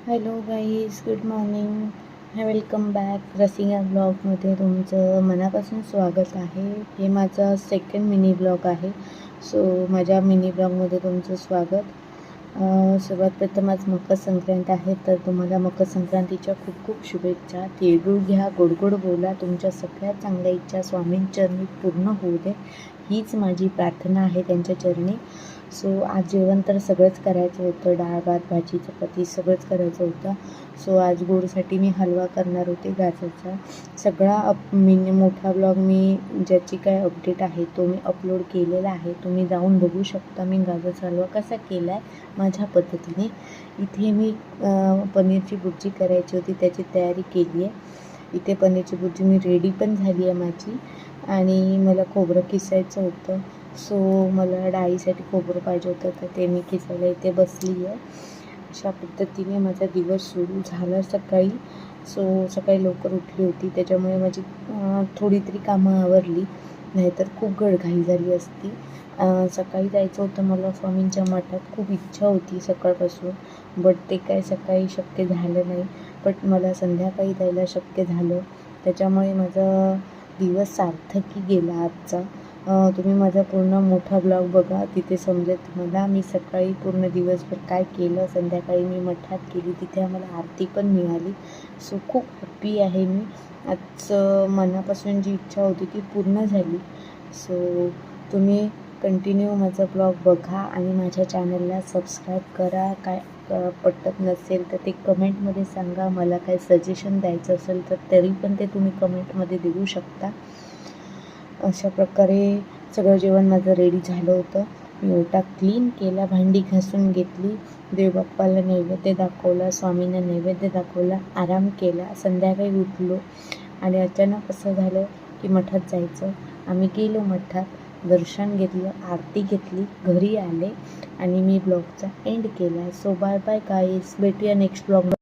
Hello guys, good morning. Welcome back रसिंगा ब्लॉगमध्ये तुमचं मनापासून स्वागत आहे. हे माझा सेकंड मिनी ब्लॉग आहे. सो माझ्या मिनी ब्लॉगमध्ये तुमचं स्वागत. सर्वात प्रथम आज मकर संक्रांत आहे, तर तुम्हाला मकर संक्रांतीच्या खूप खूप शुभेच्छा. तिळगुळ घ्या, गोड गोड बोला, तुमच्या सगळ्यात चांगल्या इच्छा स्वामींचरणी पूर्ण होऊ दे, हीच माझी प्रार्थना आहे त्यांच्या चरणी. सो आज जेवण तर सगळंच करायचं होतं, डाळ भात भाजी चपाती सगळंच करायचं होतं. सो आज गोडसाठी मी हलवा करणार होते गाजरचा. सगळा मोठा ब्लॉग मी ज्याची काय अपडेट आहे तो मी अपलोड केलेला आहे, तुम्ही जाऊन बघू शकता मी गाजरचा हलवा कसा केला आहे माझ्या पद्धतीने. इथे मी पनीरची भुर्जी करायची होती, त्याची तयारी केली आहे. इथे पनीरची भुर्जी मी रेडी पण झाली आहे माझी. आणि मला खोबरं किसायचं होतं, सो मला डाळीसाठी खोबरं पाहिजे होतं, तर ते मी किसायला इथे बसली आहे. अशा पद्धतीने माझा दिवस सुरू झाला सकाळी. सो सकाळी लवकर उठली होती, त्याच्यामुळे माझी थोडी तरी कामं आवरली, नाहीतर खूप गडघाई झाली असती. सकाळी जायचं होतं मला स्वामींच्या मठात, खूप इच्छा होती सकाळपासून, बट ते काय सकाळी शक्य झालं नाही. बट मला संध्याकाळी जायला शक्य झालं, त्याच्यामुळे माझा दिवस सार्थकी गेला आजचा. तुम्ही माझा पूर्ण मोठा ब्लॉग बघा, तिथे समजेल तुम्हाला मी सकाळी पूर्ण दिवसभर काय केलं. संध्याकाळी मी मठात गेली, तिथे आम्हाला आरती पण मिळाली. सो खूप हॅप्पी आहे मी. आज मनापासून जी इच्छा होती ती पूर्ण झाली. सो तुम्ही कंटिन्यू माझा ब्लॉग बघा आणि माझ्या चॅनलला सबस्क्राईब करा. काय पटत नसेल तर ते कमेंटमध्ये सांगा. मला काय सजेशन द्यायचं असेल तर तरी पण ते तुम्ही कमेंटमध्ये देऊ शकता. अशा प्रकारे सगळं जेवण माझं रेडी झालं होतं. मी ओटा क्लीन केला, भांडी घासून घेतली, देवबाप्पाला नैवेद्य दाखवला, स्वामींना नैवेद्य दाखवला, आराम केला. संध्याकाळी उठलो आणि अचानक असं झालं की मठात जायचं. आम्ही गेलो मठात, दर्शन घेतलं, आरती घेतली, घरी आले आणि मी ब्लॉगचा एंड केला. सो बाय बाय गाईज, भेटूया नेक्स्ट ब्लॉग.